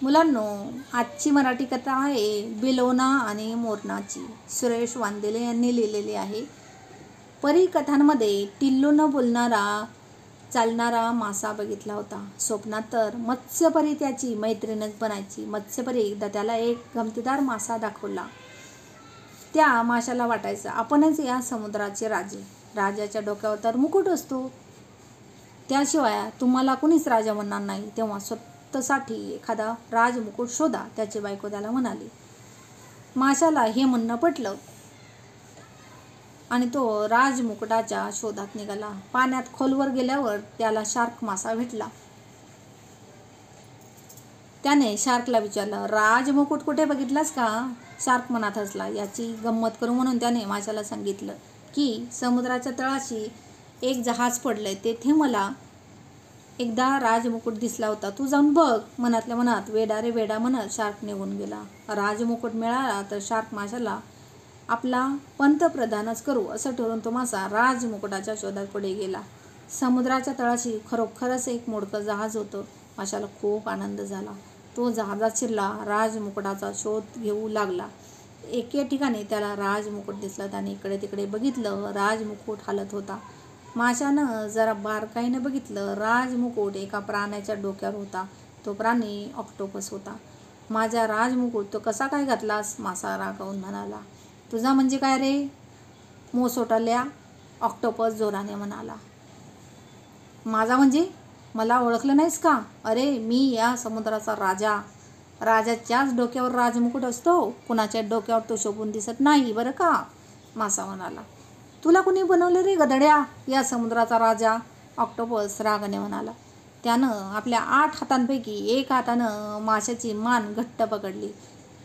मुलांनो, आजची मराठी कथा आहे बिलोना आणि मोरनाची. सुरेश वांदेले यांनी लिहिलेली आहे. परी कथांमध्ये टिल्लू न बोलणारा चालणारा मासा बघितला होता. स्वप्नात तर मत्स्यपरी त्याची मैत्रीणच बनायची. मत्स्यपरी एकदा त्याला एक गमतीदार मासा दाखवला. त्या माशाला वाटायचं आपणच या समुद्राचे राजे. राजाच्या डोक्यावर तर मुकुट असतो, त्याशिवाय तुम्हाला कुणीच राजा म्हणणार नाही. तेव्हा स्वतःसाठी एखादा राजमुकुट शोधा, त्याची बायको त्याला म्हणाली. माशाला हे म्हणणं पटलं आणि तो राजमुकुटाच्या शोधात निघाला. पाण्यात खोलवर गेल्यावर त्याला शार्क मासा भेटला. त्याने शार्कला विचारलं, राजमुकुट कुठे बघितलास का? शार्क मनात हसला. याची गंमत करू म्हणून त्याने माशाला सांगितलं की समुद्राच्या तळाशी एक जहाज पडलंय, तेथे मला एकदा राजमुकुट दिसला होता, तू जाऊन बघ. मनातल्या मनात वेडा रे वेडा म्हणत शार्क निघून गेला. राजमुकुट मिळाला तर शार्क माशाला आपला पंतप्रधानच करू असं ठरवून तो मासा राजमुकुटाच्या शोधात पुढे गेला. समुद्राच्या तळाशी खरोखरच एक मोडकं जहाज होतं. माशाला खूप आनंद झाला. तो जहाजात शिरला, राजमुकुटाचा शोध घेऊ लागला. एके ठिकाणी त्याला राजमुकुट दिसला. त्याने इकडे तिकडे बघितलं, राजमुकुट हालत होता. माशानं जरा बारकाईनं बघितलं, राजमुकुट एका प्राण्याच्या डोक्यावर होता. तो प्राणी ऑक्टोपस होता. माझा राजमुकुट तो कसा काय घातलास? मासा रागावून म्हणाला. तुझा म्हणजे काय रे मोसोटल्या? ऑक्टोपस जोराने म्हणाला. माझा म्हणजे? मला ओळखलं नाहीस का? अरे मी या समुद्राचा राजा. राजाच्याच डोक्यावर राजमुकुट असतो, कुणाच्या डोक्यावर तो शोभून दिसत नाही बरं का? मासा म्हणाला. तुला कुणी बनवलं रे गधड्या या समुद्राचा राजा? ऑक्टोपस रागाने म्हणाला. त्यानं आपल्या 8 हातांपैकी 1 हातानं माशाची मान घट्ट पकडली.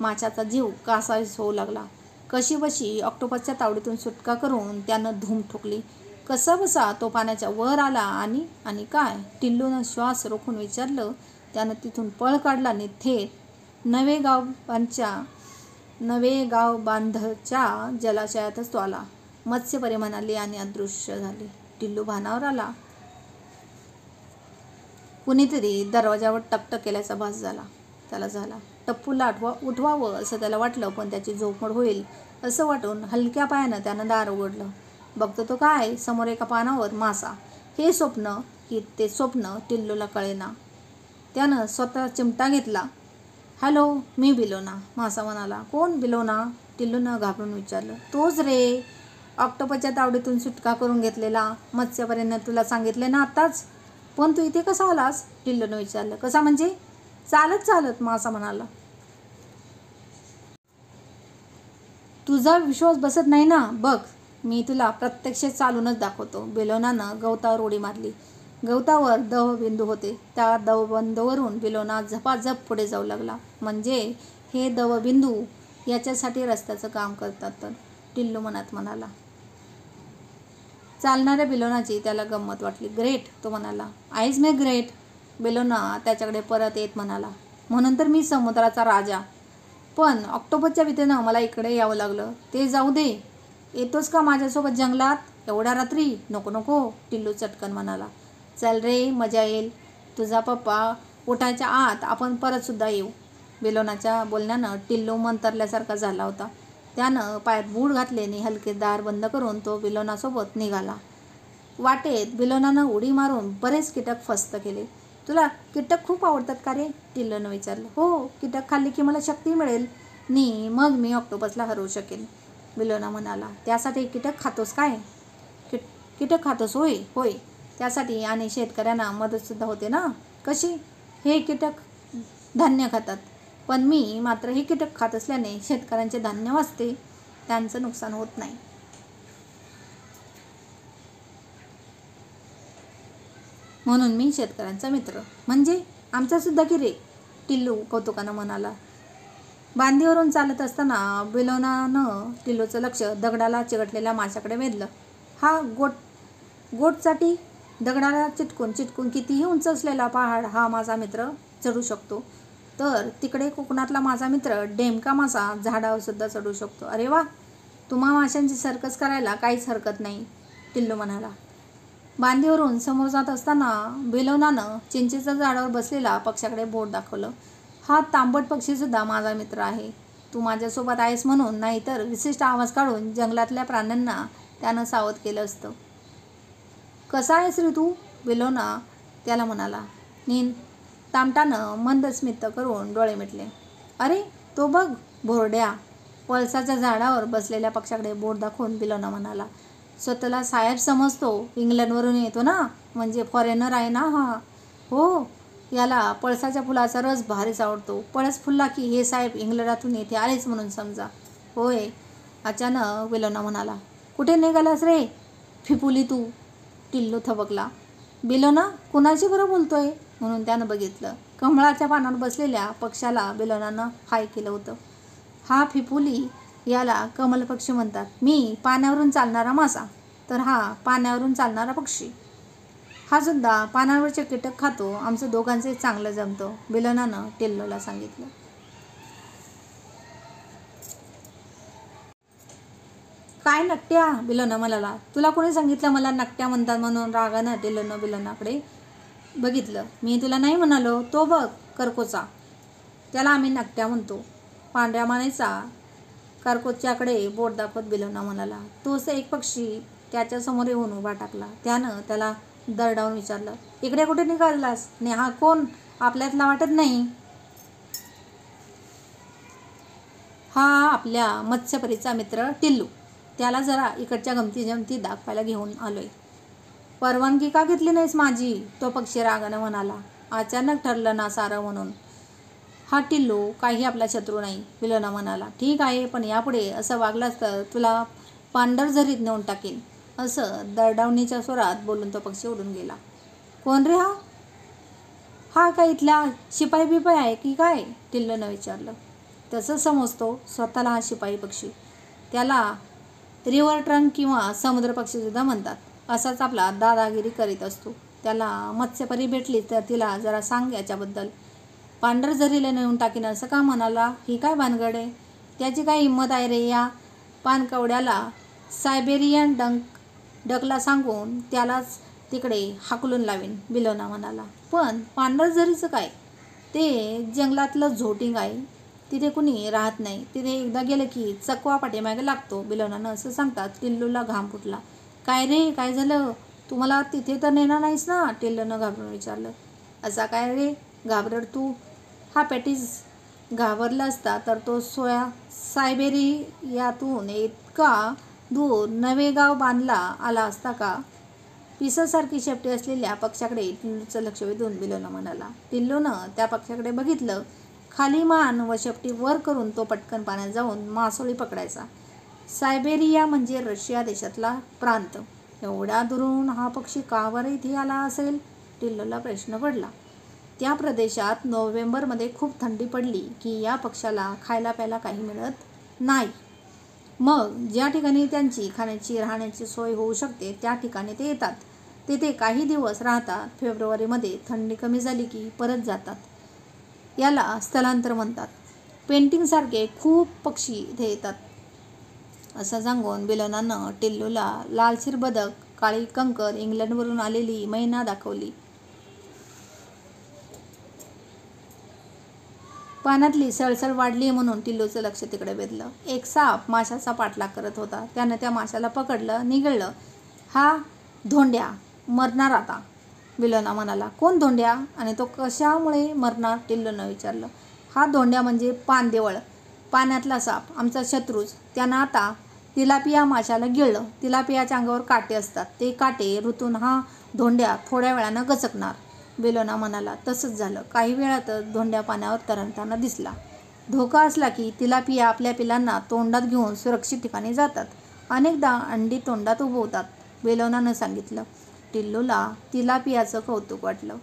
माशाचा जीव कासावीस होऊ लागला. कशीबशी ऑक्टोपसच्या तावडीतून सुटका करून त्यानं धूम ठोकली. कसाबसा तो पाण्याच्या वर आला आणि काय? टिल्लूनं श्वास रोखून विचारलं. त्यानं तिथून पळ काढला आणि थेट नवेगाव बांधच्या जलाशयातच तो आला. मत्स्यपरी म्हणाली आणि अदृश्य झाली. टिल्लू भानावर आला. कुणीतरी दरवाजावर टकटक केल्याचा भास त्याला झाला. टप्पूला उठवावं असं त्याला वाटलं, पण त्याची झोपमोड होईल असं वाटून हलक्या पायानं त्यानं दार उघडलं. बघतो तो काय, समोर एका पानावर मासा. हे स्वप्न की ते स्वप्न टिल्लूला कळेना. त्यानं स्वतः चिमटा घेतला. हॅलो, मी बिलोना. मासा म्हणाला. कोण बिलोना? टिल्लूनं घाबरून विचारलं. तोच रे, ऑक्टोपसच्या तावडीतून सुटका करून घेतलेला. मत्स्यपरीनं तुला सांगितले ना आत्ताच. पण तू इथे कसा आलास? टिल्लूनं विचारलं. कसा म्हणजे? चालत चालत, मासा म्हणाला. तुझा विश्वास बसत नाही ना? बघ, मी तुला प्रत्यक्ष चालूनच दाखवतो. बिलोनानं गवतावर उडी मारली. गवतावर दवबिंदू होते. त्या दवबिंदूवरून बिलोना झपाझप पुढे जाऊ लागला. म्हणजे हे दवबिंदू याच्यासाठी रस्त्याचं काम करतात तर, टिल्लू मनात म्हणाला. चालणाऱ्या बिलोनाची त्याला गंमत वाटली. ग्रेट, तो म्हणाला. आईज मे ग्रेट, बिलोना त्याच्याकडे परत येत म्हणाला. म्हणून तर मी समुद्राचा राजा. पण ऑक्टोपसच्या भीतीनं मला इकडे यावं लागलं. ते जाऊ दे, येतोस का माझ्यासोबत जंगलात एवढ्या रात्री? नको नको, टिल्लू चटकन म्हणाला. चल रे, मजा येईल. तुझा पप्पा उठायच्या आत आपण परत सुद्धा येऊ. बिलोनाच्या बोलण्यानं टिल्लू मंतरल्यासारखा झाला होता. त्यानं पायात बूट घातले आणि हलके दार बंद करून तो बिलोनासोबत निघाला. वाटेत बिलोनानं उडी मारून बरेच कीटक फस्त केले. तुला कीटक खूप आवडतात का रे? टिल्लूनं विचारलं. हो, कीटक खाल्ली की मला शक्ती मिळेल आणि मग मी ऑक्टोपसला हरवू शकेन, बिलोना म्हणाला. त्यासाठी कीटक खातोस काय? कीटक खातोस? होय होय, त्यासाठी आणि शेतकऱ्यांना मदतसुद्धा होते ना. कशी? हे कीटक धान्य खातात, पण मी मात्र हे कीटक खात असल्याने शेतकऱ्यांचे धान्य वाचते, त्यांचं नुकसान होत नाही. म्हणून मी शेतकऱ्यांचा मित्र. म्हणजे आमचा सुद्धा की रे, टिल्लू कौतुकानं म्हणाला. बांधीवरून चालत असताना बिलोनानं टिल्लूचं लक्ष दगडाला चिकटलेल्या माशाकडे वेधलं. हा गोटसाठी दगडाला चिटकून कितीही उंच असलेला पहाड हा माझा मित्र चढू शकतो, तर तिकडे कोकणातला माझा मित्र डेमका मासा झाडावर सुद्धा चढू शकतो. अरे वा, तुम्हा माशांची सर्कस करायला काहीच हरकत नाही, टिल्लू म्हणाला. बांधीवरून समोर जात असताना बिलोनानं चिंचेच्या झाडावर बसलेला पक्ष्याकडे बोट दाखवलं. हा तांबट पक्षीसुद्धा माझा मित्र आहे. तू माझ्यासोबत आहेस म्हणून, नाहीतर विशिष्ट आवाज काढून जंगलातल्या प्राण्यांना त्यानं सावध केलं असतं. कसा आहेस रे तू? बेलोना त्याला म्हणाला. तामटानं मंद स्मित करून डोळे मिटले. अरे तो बघ भोरड्या. पळसाच्या झाडावर बसलेल्या पक्षाकडे बोट दाखवून बेलोना म्हणाला. स्वतःला साहेब समजतो, इंग्लंडवरून येतो ना, म्हणजे फॉरेनर आहे ना हा. हो, याला पळसाच्या फुलाचा रस भारीच आवडतो. पळस फुलला की हे साहेब इंग्लंडातून येथे आलेच म्हणून समजा. होय, अचानक बेलोना म्हणाला. कुठे निघालास रे फिपुली तू? टिल्लू थबकला. बेलोना कुणाची बरं बोलतोय? म्हणून त्यानं बघितलं. कमळाच्या पानावर बसलेल्या पक्षाला बेलोनानं हाय केलं होतं. हा फिपुली, याला कमल पक्षी म्हणतात. मी पाण्यावरून चालणारा मासा, तर हा पाण्यावरून चालणारा पक्षी. हा सुद्धा पानावरचे कीटक खातो. आमचं दोघांचे चांगलं जमतं, बेलोनानं टिल्लूला सांगितलं. काय नकट्या? बेलोना म्हणाला. तुला कोणी सांगितलं मला नकट्या म्हणतात म्हणून? रागानं टिल्लूनं बेलोनाकडे बघितलं. मी तुला नाही म्हणालो. तो बघ करकोचा, त्याला आम्ही नकट्या म्हणतो. पांढऱ्या मानेचा करकोच्याकडे बोट दाखवत बेलोना म्हणाला. तोच एक पक्षी त्याच्यासमोर येऊन उभा टाकला. त्यानं त्याला दरडावून विचारलं. इकडे कुठे निघालास? ने हा कोण? आपल्यातला वाटत नाही. हा आपल्या मत्स्यपरीचा मित्र टिल्लू. त्याला जरा इकडच्या गमती जमती दाखवायला घेऊन आलोय. परवानगी का घेतली नाहीस माझी? तो पक्षी रागानं म्हणाला. अचानक ठरलं ना सारं म्हणून. हा टिल्लू काही आपला शत्रू नाही, बेलोना म्हणाला. ठीक आहे, पण यापुढे असं वागलास तर तुला पांढरझरीत नेऊन टाकेन, असं दरडावणीच्या स्वरात बोलून तो पक्षी उडून गेला. कोण रे हा? हा काय इथला शिपाई बिपाई आहे की काय? टिल्लूनं विचारलं. तसं समजतो स्वतःला हा शिपाई पक्षी. त्याला रिव्हर ट्रंक किंवा समुद्र पक्षीसुद्धा म्हणतात. असाच आपला दादागिरी करीत असतो. त्याला मत्स्यपरी भेटली तर तिला जरा सांग याच्याबद्दल. पांढरझरीला नेऊन टाकीन असं का म्हणाला? ही काय भानगड आहे? त्याची काय हिंमत आहे रे? या पानकवड्याला सायबेरियन डकला सांगून त्यालाच तिकडे हाकलून लावीन, बेलोना म्हणाला. पण पांढरझरीचं काय? ते जंगलातलं झोटिंग आहे. तिथे कुणी राहत नाही. तिथे एकदा गेलं की चकवा पाठीमागे लागतो, बेलोनानं असं सांगतात टिल्लूला घाम फुटला. काय रे, काय झालं? तू मला तिथे तर नेणार नाहीस ना? टिल्लूनं घाबरून विचारलं. असा काय रे घाबरड तू? हा पॅटीस घाबरला असता तर तो सायबेरियातून इतका दूर नवे गाव बांधला आला असता का? पिसासारखी शेपटी असलेल्या पक्षाकडे टिल्लूचं लक्ष वेधून बेलोना म्हणाला. टिल्लूनं त्या पक्षाकडे बघितलं. खाली मान व शेपटी वर करून तो पटकन पाण्यात जाऊन मासोळी पकडायचा. सायबेरिया म्हणजे रशिया देशातला प्रांत. एवढ्या दुरून हा पक्षी का बरं इथे आला असेल? टिल्लूला प्रश्न पडला. त्या प्रदेशात नोव्हेंबरमध्ये खूप थंडी पडली की या पक्षाला खायला प्यायला काही मिळत नाही. मग ज्या ठिकाणी त्यांची खाण्याची राहण्याची सोय होऊ शकते त्या ठिकाणी ते येतात. तिथे काही दिवस राहतात. फेब्रुवारीमध्ये थंडी कमी झाली की परत जातात. याला स्थलांतर म्हणतात. पेंटिंगसारखे खूप पक्षी इथे येतात, असं सांगून बेलोनानं टिल्लूला लालशीर बदक, काळी कंकर, इंग्लंडवरून आलेली मैना दाखवली. पाण्यातली सळसळ वाढली म्हणून टिल्लूचं लक्ष तिकडे वेधलं. एक साप माशाचा पाठलाग करत होता. त्यानं त्या माशाला पकडलं, निगळलं. हा धोंड्या मरणार आता, बेलोना म्हणाला. कोण धोंड्या? आणि तो कशामुळे मरणार? टिल्लूनं विचारलं. हा धोंड्या म्हणजे पानदेवळ, पाण्यातला साप, आमचा शत्रूच. त्यानं आता तिलापिया माशाला गिळलं. तिलापियाच्या अंगावर काटे असतात. ते काटे ऋतून हा धोंड्या थोड्या वेळानं गचकणार, बेलोना म्हणाला. तसंच झालं. काही वेळातच धोंड्या पाण्यावर तरंगताना दिसला. धोका असला की तिलापिया आपल्या पिलांना तोंडात घेऊन सुरक्षित ठिकाणी जातात. अनेकदा अंडी तोंडात उभवतात, बेलोनानं सांगितलं. टिल्लूला तिलापियाचं कौतुक वाटलं.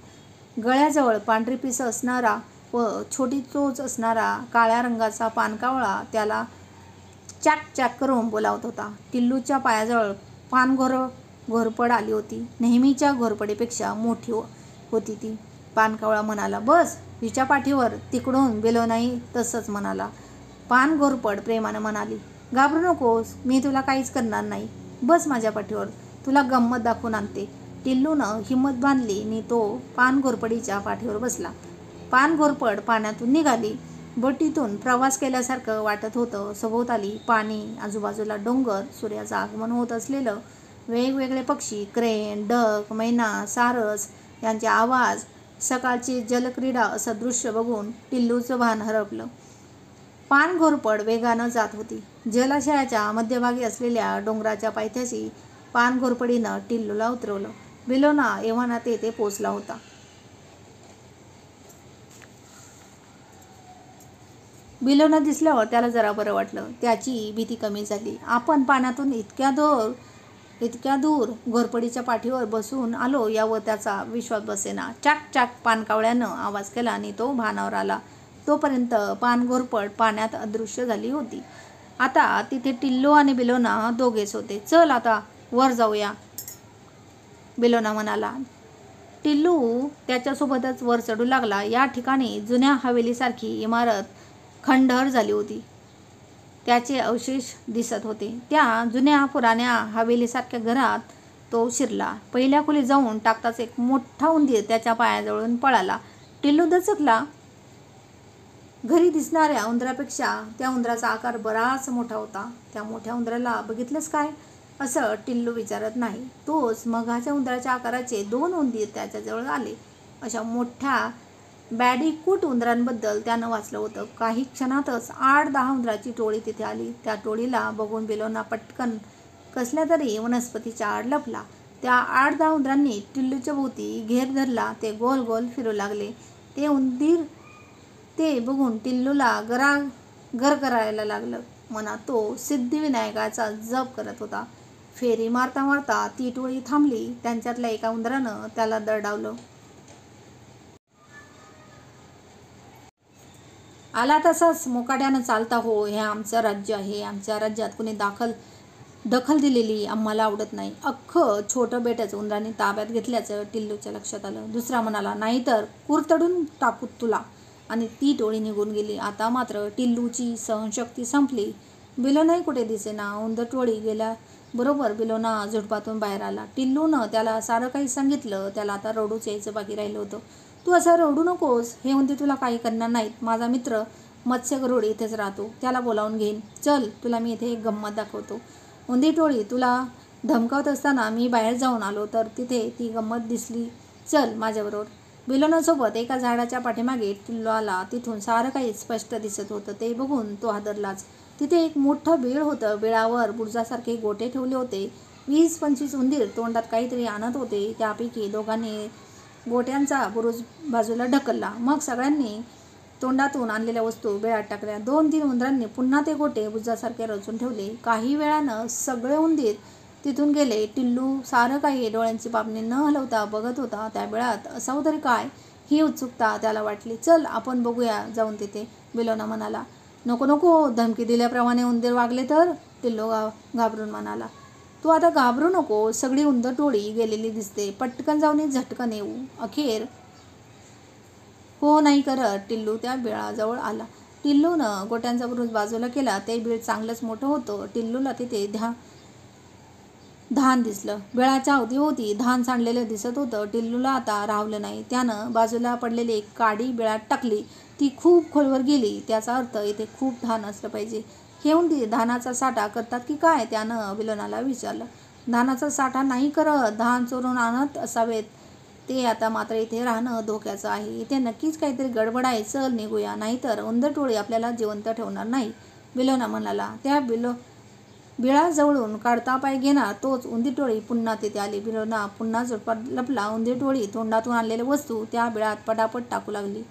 गळ्याजवळ पांढरी पिसं असणारा व छोटी चोच असणारा काळ्या रंगाचा पानकावळा त्याला चॅक चॅक करून बोलावत होता. टिल्लूच्या पायाजवळ घोरपड आली होती. नेहमीच्या घोरपडीपेक्षा मोठी होती ती. पानकावळा म्हणाला. बस हिच्या पाठीवर. तिकडून बेलोनाही तसंच म्हणाला. घोरपड प्रेमानं म्हणाली. घाबरू नकोस, मी तुला काहीच करणार नाही. बस माझ्या पाठीवर, तुला गंमत दाखवून आणते. टिल्लूनं हिंमत बांधली आणि तो घोरपडीच्या पाठीवर बसला. पान घोरपड पाण्यातून निघाली. बोटीतून प्रवास केल्यासारखं वाटत होतं. सभोवताली पाणी, आजूबाजूला डोंगर, सूर्याचं आगमन होत असलेलं, वेगवेगळे पक्षी, क्रेन, डक, मैना, सारस यांचे आवाज, सकाळची जलक्रीडा असं दृश्य बघून टिल्लूचं भान हरपलं. पान घोरपड वेगानं जात होती. जलाशयाच्या मध्यभागी असलेल्या डोंगराच्या पायथ्याशी पान घोरपडीनं टिल्लूला उतरवलं. बिलोना एव्हाना तेथे पोचला होता. बिलोना दिसल्यावर त्याला जरा बरं वाटलं. त्याची भीती कमी झाली. आपण पाण्यातून इतक्या दूर घोरपडीच्या पाठीवर बसून आलो यावर त्याचा विश्वास बसेना. चाक चाक पानकावळ्यानं आवाज केला आणि तो भानावर आला. तोपर्यंत पान घोरपड पाण्यात अदृश्य झाली होती. आता तिथे टिल्लू आणि बिलोना दोघेच होते. चल आता वर जाऊया, बिलोना म्हणाला. टिल्लू त्याच्यासोबतच वर चढू लागला. या ठिकाणी जुन्या हवेलीसारखी इमारत खंडहर झाली होती. त्याचे अवशेष दिसत होते. त्या जुन्या पुराण्या हवेलीसारख्या घरात तो शिरला. पहिल्या खोलीत जाऊन टाकताच एक मोठा उंदीर त्याच्या पायाजवळून पळाला. टिल्लू दचकला. घरी दिसणाऱ्या उंदरापेक्षा त्या उंदराचा आकार बराच मोठा होता. त्या मोठ्या उंदराला बघितलंस काय, असं टिल्लू विचारत नाही. तोच मघाच्या उंदराच्या आकाराचे 2 उंदीर त्याच्याजवळ आले. अशा मोठ्या बॅडीकूट उंदरांबद्दल त्यानं वाचलं होतं. काही क्षणातच 8-10 उंदराची टोळी तिथे आली. त्या टोळीला बघून बिलोना पटकन कसल्या तरी वनस्पतीच्या आड लपला. त्या 8-10 उंदरांनी टिल्लूच्या भोवती घेर धरला. ते गोल गोल फिरू लागले. ते उंदीर ते बघून टिल्लूला गरगरायला लागलं. मनात तो सिद्धिविनायकाचा जप करत होता. फेरी मारता मारता ती टोळी थांबली. त्यांच्यातल्या एका उंदरानं त्याला दरडावलं. आला तसाच मुकाट्यानं चालता हो, हे आमचं राज्य आहे. आमच्या राज्यात कुणी दखल दिलेली आम्हाला आवडत नाही. अख्खं छोटं बेटच उंदरांनी ताब्यात घेतल्याचं टिल्लूच्या लक्षात आलं. दुसरा म्हणाला, नाहीतर कुरतडून टाकू तुला, आणि ती टोळी निघून गेली. आता मात्र टिल्लूची सहनशक्ती संपली. बिलोनाही कुठे दिसेना. उंदर टोळी गेल्याबरोबर बिलोना झुडपातून बाहेर आला. टिल्लूनं त्याला सारं काही सांगितलं. त्याला आता रडूच यायचं बाकी राहिलं होतं. तू असं रडू नकोस, हे उंदीर तुला काही करणार नाहीत. माझा मित्र मत्स्य गरुड इथेच राहतो, त्याला बोलावून घेईन. चल, तुला मी इथे एक गंमत दाखवतो. उंदीर टोळी तुला धमकावत असताना मी बाहेर जाऊन आलो तर तिथे ती गंमत दिसली. चल माझ्याबरोबर. बिलोनासोबत एका झाडाच्या पाठीमागे टिल्लू आला. तिथून सारं काही स्पष्ट दिसत होतं. ते बघून तो हादरलाच. तिथे एक मोठं बिळ होतं. बिळावर बुरुजासारखे गोटे ठेवले होते. 20-25 उंदीर तोंडात काहीतरी आणत होते. त्यापैकी दोघांनी गोट्यांचा बुरुज बाजूला ढकलला. मग सगळ्यांनी तोंडातून आणलेल्या वस्तू बिळात टाकल्या. 2-3 उंदरांनी पुन्हा ते गोटे बुरुजासारखे रचून ठेवले. काही वेळानं सगळे उंदीर तिथून गेले. टिल्लू सारं काही डोळ्यांची पापणी न हलवता बघत होता. त्या बिळात असावं तरी काय, ही उत्सुकता त्याला वाटली. चल आपण बघूया जाऊन तिथे, बिलोना म्हणाला. नको नको, धमकी दिल्याप्रमाणे उंदीर वागले तर, टिल्लू घाबरून म्हणाला. तू आता घाबरू नको, सगळी उंदर टोळी गेलेली दिसते. पटकन जाऊन झटकन येऊ. अखेर हो नाही करत टिल्लू त्या बिळाजवळ आला. टिल्लूनं गोट्यांचा बुरुज बाजूला केला. ते बीळ चांगलंच मोठं होतं. टिल्लूला तिथे धान दिसलं. बिळाच्या अवतीभोवती धान सांडलेलं दिसत होतं. टिल्लूला आता राहवलं नाही. त्यानं बाजूला पडलेली एक काडी बिळात टाकली. ती खूप खोलवर गेली. त्याचा अर्थ इथे खूप धान असलं पाहिजे. हे उंदीर धानाचा साठा करतात की काय, त्यानं बिलोनाला विचारलं. धानाचा साठा नाही करत, धान चोरून आणत असावेत ते. आता मात्र इथे राहणं धोक्याचं आहे. इथे नक्कीच काहीतरी गडबड आहे. चल निघूया, नाहीतर उंदर टोळी आपल्याला जिवंत ठेवणार नाही, बिलोना म्हणाला. त्या बिळाजवळून काढता पाय घेणार तोच उंदीर टोळी पुन्हा तिथे आली. बिलोना पुन्हा झुडपात लपला. उंदीर टोळी तोंडातून आणलेल्या वस्तू त्या बिळात पटापट टाकू लागली.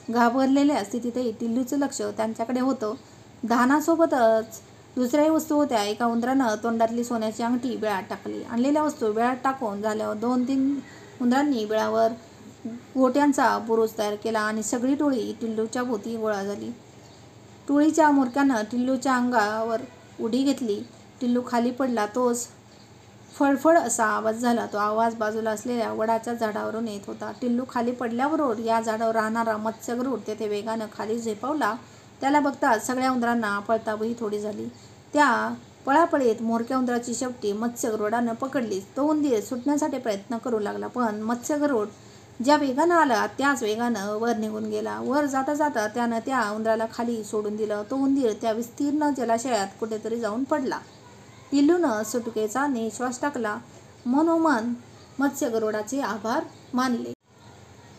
घाबरलेल्या स्थितीतही टिल्लूचं लक्ष त्यांच्याकडे होतं. धानासोबतच दुसऱ्याही वस्तू होत्या. एका उंदरानं तोंडातली सोन्याची अंगठी बिळात टाकली. आणलेल्या वस्तू बिळात टाकून झाल्यावर 2-3 उंदरांनी बिळावर गोट्यांचा बुरुज तयार केला आणि सगळी टोळी टिल्लूच्या भोवती गोळा झाली. टोळीच्या म्होरक्यानं टिल्लूच्या अंगावर उडी घेतली. टिल्लू खाली पडला. तोच फळफळ असा आवाज झाला. तो आवाज बाजूला असलेल्या वडाच्या झाडावरून येत होता. टिल्लू खाली पडल्याबरोबर या झाडावर राहणारा मत्स्य गरुड तेथे वेगानं खाली झेपावला. त्याला बघताच सगळ्या उंदरांना पळताभही थोडी झाली. त्या पळापळीत मोरक्या उंदराची शेपटी मत्स्य गरुडानं पकडली. तो उंदीर सुटण्यासाठी प्रयत्न करू लागला, पण मत्स्य गरुड ज्या वेगानं आला त्याच वेगानं वर निघून गेला. वर जाता जाता त्यानं त्या उंदराला खाली सोडून दिलं. तो उंदीर त्या विस्तीर्ण जलाशयात कुठेतरी जाऊन पडला. टिल्लूनं सुटकेचा निश्वास टाकला. मनोमन मत्स्यगरुडाचे आभार मानले.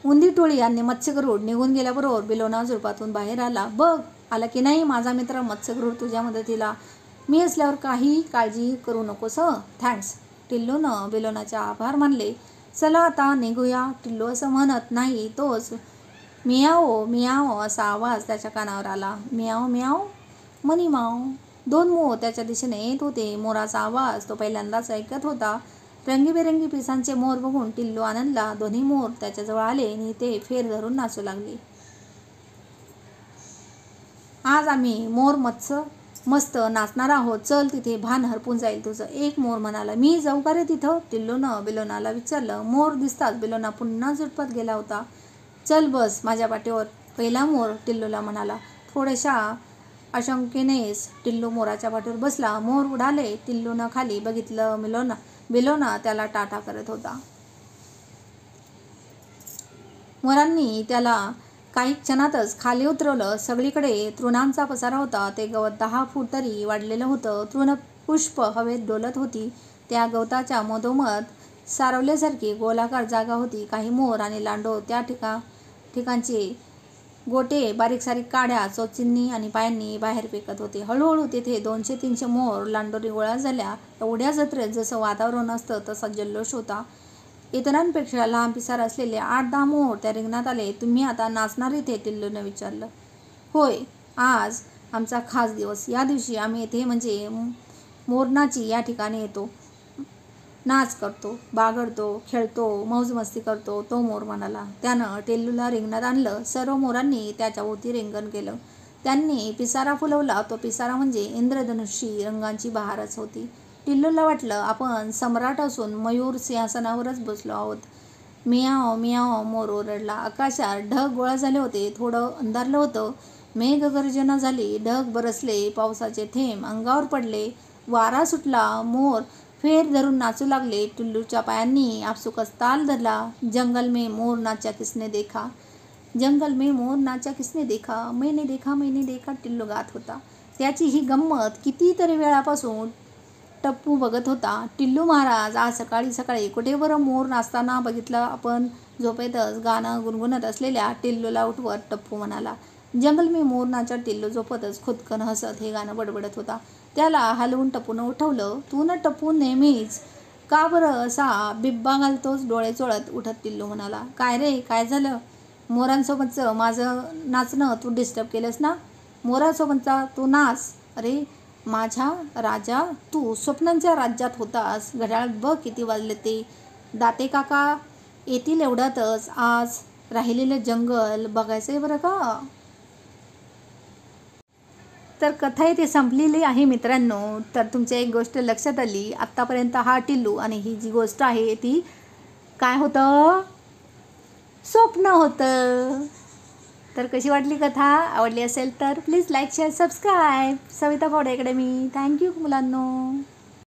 उंदीर टोळी आणि मत्स्यगरुड निघून गेल्याबरोबर बिलोना झुडपातून बाहेर आला. बघ आला की नाही माझा मित्र मत्स्यगरुड तुझ्या मदतीला. मी असल्यावर काही काळजी करू नकोस. थँक्स. टिल्लूनं बिलोनाचे आभार मानले. चला आता निघूया. टिल्लू असं म्हणत नाही तोच मियाओ मियाओ असा आवाज त्याच्या कानावर आला. मियाओ मियाओ मनी माओ. 2 मोर त्याच्या दिशेने येत होते. मोराचा आवाज तो पहिल्यांदाच ऐकत होता. रंगीबेरंगी पिसांचे मोर बघून टिल्लू आनंदला. दोन्ही मोर त्याच्याजवळ आले आणि ते फेर धरून नाचू लागले. आज आम्ही मोर मस्त नाचणार आहोत. चल तिथे भान हरपून जाईल तुझं. एक मोर म्हणाला. मी जाऊ का रे तिथं? टिल्लूनं बिलोनाला विचारलं. मोर दिसताच बिलोना पुन्हा झुडपात गेला होता. चल बस माझ्या पाठीवर. पहिला मोर टिल्लूला म्हणाला. थोड्याशा आशंकेनेच टिल्लू मोराच्या पाठीवर बसला. मोर उडाले. टिल्लूनं खाली बघितलं. बिलोना त्याला टाटा करत होता. मोरांनी त्याला काही क्षणातच खाली उतरवलं. सगळीकडे तृणांचा पसारा होता. ते गवत 10 फूट तरी वाढलेलं होतं. तृणपुष्प हवेत डोलत होती. त्या गवताच्या मधोमध सारवल्यासारखी गोलाकार जागा होती. काही मोर आणि लांडोर त्या ठिकाणचे गोटे बारीक सारीक काड्या चोचींनी आणि पायांनी बाहेर फेकत होते. हळूहळू तिथे 200-300 मोर लांडोरी गोळा झाल्या. एवढ्या जत्रेत जसं वातावरण असतं तसा जल्लोष होता. इतरांपेक्षा लांब पिसार असलेले 8-10 मोर त्या रिंगणात आले. तुम्ही आता नाचणार इथे? टिल्लूनं विचारलं. होय, आज आमचा खास दिवस. या दिवशी आम्ही इथे म्हणजे मोरनाची या ठिकाणी येतो, नाच करतो, बागडतो, खेळतो, मौजमस्ती करतो. तो मोर म्हणाला. त्यानं टिल्लूला रिंगणात आणलं. सर्व मोरांनी त्याच्याभोवती रिंगण केलं. त्यांनी पिसारा फुलवला. तो पिसारा म्हणजे इंद्रधनुष्य रंगांची बहारच होती. टिल्लूला वाटलं आपण सम्राट असून मयूर सिंहासनावरच बसलो आहोत. मियाओ मियाओ मोर ओरडला. आकाशात ढग गोळा झाले होते. थोडं अंधारलं होतं. मेघगर्जना झाली. ढग बरसले. पावसाचे थेंब अंगावर पडले. वारा सुटला. मोर फेर धरून नाचू लागले. टिल्लूच्या पायांनी आपसुकच ताल धरला. जंगल में मोर नाचा किसने देखा, जंगल में मोर नाचा किसने देखा, मैंने देखा टिल्लू गात होता. त्याची ही गंमत कितीतरी वेळापासून टप्पू बघत होता. टिल्लू महाराज आज सकाळी सकाळी कुठे बरं मोर नाचताना बघितलं आपण? झोपेतच गाणं गुणगुणत असलेल्या टिल्लूला उठवत टप्पू म्हणाला. जंगल में मोर नाचा. टिल्लू झोपतच खुदकन हसत हे गाणं बडबडत होता. त्याला हलवून टप्पूनं उठवलं. तू न टप्पू नेहमीच का बरं असा बिब्बा घालतोस? डोळे चोळत उठत टिल्लू म्हणाला. काय रे, काय झालं? मोरांसोबतचं माझं नाचणं तू डिस्टर्ब केलंस ना? मोरांसोबतचा तू नाच. अरे माझ्या राजा, तू स्वप्नांच्या राज्यात होतास. घड्याळात बघ किती वाजले ते. दाते काका येतील एवढ्यातच. आज राहिलेलं जंगल बघायचंय बरं का. तर कथा इथे संपलेली आहे मित्रांनो. तर तुमच्या एक गोष्ट लक्षात आली. आत्तापर्यंत हा टिल्लू आणि ही जी गोष्ट आहे ती काय होतं? स्वप्न होतं. तर कशी वाटली कथा? आवडली असेल तर please like share subscribe. Savita फावडे अकॅडमी. थँक्यू मुलांनो.